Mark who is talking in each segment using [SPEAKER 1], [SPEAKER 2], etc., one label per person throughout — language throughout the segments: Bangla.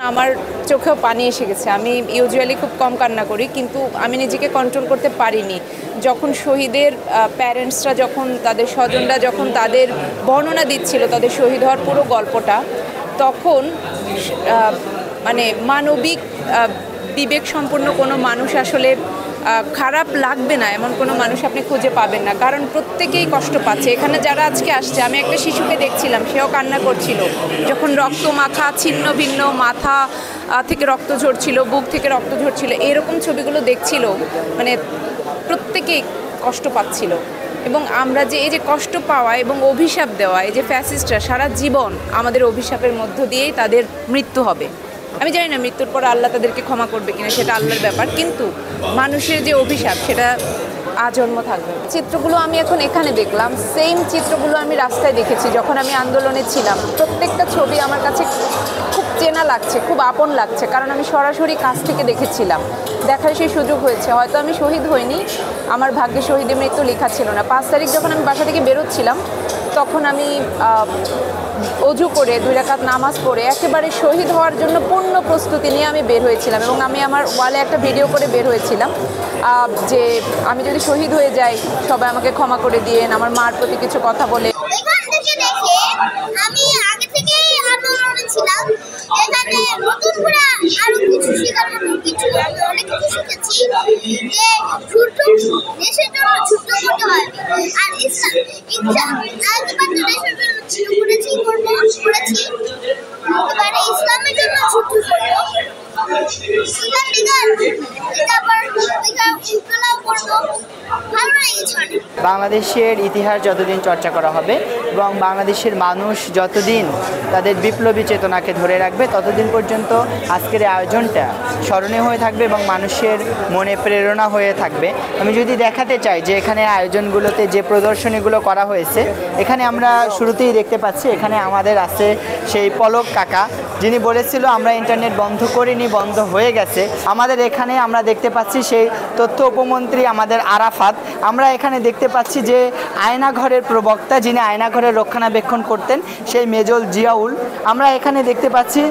[SPEAKER 1] আমার চোখেও পানি এসে গেছে। আমি ইউজুয়ালি খুব কম কান্না করি, কিন্তু আমি নিজেকে কন্ট্রোল করতে পারিনি। যখন শহীদের প্যারেন্টসরা, যখন তাদের স্বজনরা যখন তাদের বর্ণনা দিচ্ছিল তাদের শহীদ হওয়ার পুরো গল্পটা, তখন মানে মানবিক বিবেক সম্পন্ন কোনো মানুষ আসলে খারাপ লাগবে না এমন কোনো মানুষ আপনি খুঁজে পাবেন না, কারণ প্রত্যেকেই কষ্ট পাচ্ছে। এখানে যারা আজকে আসছে, আমি একটা শিশুকে দেখছিলাম, সেও কান্না করছিল যখন রক্ত মাখা ছিন্ন ভিন্ন, মাথা থেকে রক্ত ঝরছিল, বুক থেকে রক্ত ঝরছিল, এরকম ছবিগুলো দেখছিল। মানে প্রত্যেকেই কষ্ট পাচ্ছিল। এবং আমরা যে এই যে কষ্ট পাওয়া এবং অভিশাপ দেওয়া, এই যে ফ্যাসিস্টরা সারা জীবন আমাদের অভিশাপের মধ্য দিয়েই তাদের মৃত্যু হবে। আমি জানি না মৃত্যুর পর আল্লাহ তাদেরকে ক্ষমা করবে কিনা, সেটা আল্লাহর ব্যাপার, কিন্তু মানুষের যে অভিশাপ সেটা আজন্ম থাকবে। চিত্রগুলো আমি এখন এখানে দেখলাম, সেম চিত্রগুলো আমি রাস্তায় দেখেছি যখন আমি আন্দোলনে ছিলাম। প্রত্যেকটা ছবি আমার কাছে খুব চেনা লাগছে, খুব আপন লাগছে, কারণ আমি সরাসরি কাছ থেকে দেখেছিলাম, দেখার সেই সুযোগ হয়েছে। হয়তো আমি শহীদ হইনি, আমার ভাগ্যে শহীদের মৃত্যু লেখা ছিল না। 5 তারিখ যখন আমি বাসা থেকে বেরোচ্ছিলাম, তখন আমি অজু করে 2 রাকাত নামাজ পড়ে একেবারে শহীদ হওয়ার জন্য পূর্ণ প্রস্তুতি নিয়ে আমি বের হয়েছিলাম। এবং আমি আমার ওয়ালে একটা ভিডিও করে বের হয়েছিলাম যে আমি যদি শহীদ হয়ে যাই সবাই আমাকে ক্ষমা করে দিয়েন, আমার মার প্রতি কিছু কথা বলে।
[SPEAKER 2] আমি আগে থেকেই আন্দোলনে ছিলাম, এখানে নতুন করে আরো কিছু শেখার মতো কিছু অনেক কিছু শিখেছি যে দেশের জন্য যুদ্ধ করতে হয়। আর দেশের জন্য যুদ্ধ করেছি, এবারে ইসলামের জন্য যুদ্ধ করবো,
[SPEAKER 3] বাংলাদেশের ইতিহাস যতদিন চর্চা করা হবে এবং বাংলাদেশের মানুষ যতদিন তাদের বিপ্লবী চেতনাকে ধরে রাখবে, ততদিন পর্যন্ত আজকের আয়োজনটা স্মরণীয় হয়ে থাকবে এবং মানুষের মনে প্রেরণা হয়ে থাকবে। আমি যদি দেখাতে চাই যে এখানে আয়োজনগুলোতে যে প্রদর্শনীগুলো করা হয়েছে, এখানে আমরা শুরুতেই দেখতে পাচ্ছি এখানে আমাদের আছে সেই পলক কাকা, যিনি বলেছিল আমরা ইন্টারনেট বন্ধ করিনি, বন্ধ হয়ে গেছে। আমাদের এখানে আমরা দেখতে পাচ্ছি সেই তথ্য উপমন্ত্রী আমাদের আরাফাত। আমরা এখানে দেখতে পাচ্ছি যে আয়নাঘরের প্রবক্তা, যিনি আয়নাঘরের রক্ষণাবেক্ষণ করতেন, সেই মেজর জিয়াউল। আমরা এখানে দেখতে পাচ্ছি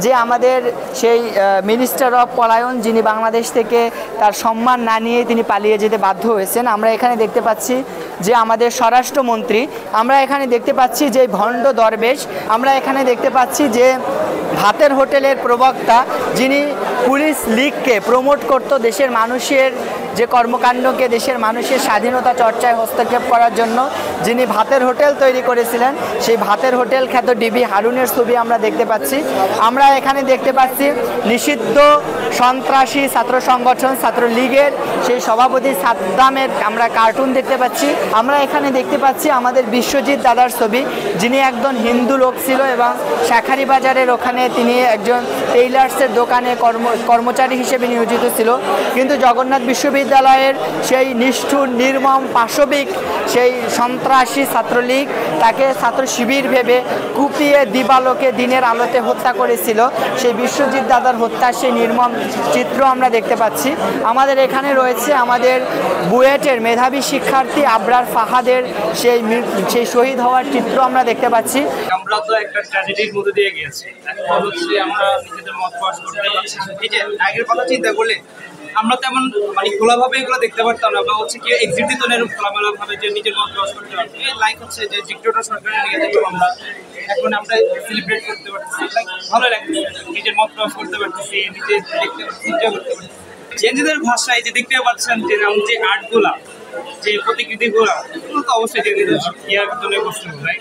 [SPEAKER 3] যে আমাদের সেই মিনিস্টার অফ পলায়ন, যিনি বাংলাদেশ থেকে তার সম্মান না নিয়ে তিনি পালিয়ে যেতে বাধ্য হয়েছেন। আমরা এখানে দেখতে পাচ্ছি যে আমাদের স্বরাষ্ট্রমন্ত্রী। আমরা এখানে দেখতে পাচ্ছি যে ভণ্ড দরবেশ। আমরা এখানে দেখতে পাচ্ছি যে ভাতের হোটেলের প্রবক্তা, যিনি পুলিশ লীগকে প্রমোট করত দেশের মানুষের যে কর্মকাণ্ডকে, দেশের মানুষের স্বাধীনতা চর্চায় হস্তক্ষেপ করার জন্য, যিনি ভাতের হোটেল তৈরি করেছিলেন, সেই ভাতের হোটেল খ্যাত ডিবি হারুনের ছবি আমরা দেখতে পাচ্ছি। আমরা এখানে দেখতে পাচ্ছি নিষিদ্ধ সন্ত্রাসী ছাত্র সংগঠন ছাত্রলীগের সেই সভাপতি সাদ্দামের আমরা কার্টুন দেখতে পাচ্ছি। আমরা এখানে দেখতে পাচ্ছি আমাদের বিশ্বজিৎ দাদার ছবি, যিনি একজন হিন্দু লোক ছিল এবং শাঁখারি বাজারের ওখানে তিনি একজন টেইলার্সের দোকানে কর্মচারী হিসেবে নিয়োজিত ছিল, কিন্তু জগন্নাথ বিশ্ববিদ্যালয়ের সেই নিষ্ঠুর নির্মম পাশবিক সেই সন্ত্রাসী ছাত্রলীগ তাকে ছাত্র শিবির ভেবে কুপিয়ে দিবালোকে দিনের আলোতে হত্যা করেছিল। সেই বিশ্বজিৎ দাদার হত্যার সেই নির্মম চিত্র আমরা দেখতে পাচ্ছি। আমাদের এখানে রয়েছে আমাদের বুয়েটের মেধাবী শিক্ষার্থী আবরার ফাহাদের সেই শহীদ হওয়ার চিত্র আমরা দেখতে পাচ্ছি।
[SPEAKER 4] আমরা তো একটা ট্র্যাজেডির মধ্যে দিয়ে গিয়েছি, এখন হচ্ছে আমরা নিজেদের মত প্রকাশ করতে পারছি। এই যে আগের কথা চিন্তা করলে আমরা তেমন মানে খোলাভাবে এগুলো দেখতে পারতাম না, বা হচ্ছে কি এক্সিট দিত না এরকম খোলামেলাভাবে যে নিজের মত প্রকাশ করতে পারছি। লাইক হচ্ছে যে ডিক্টেটর সরকারের নিয়ে দেখলাম আমরা, এখন আমরা সেলিব্রেট করতে পারতেছি, লাইক ভালো লাগতেছে, নিজের মত প্রকাশ করতে পারতেছি, নিজে দেখতে পারতেছি, এনজয় করতে পারতেছি। জেনজিদের ভাষায় যে দেখতে পাচ্ছেন যে যে আর্টগুলা, যে প্রতিকৃতিগুলা, এগুলো তো অবশ্যই জেনজিদের ইয়ার ভিতরে বসতে হবে।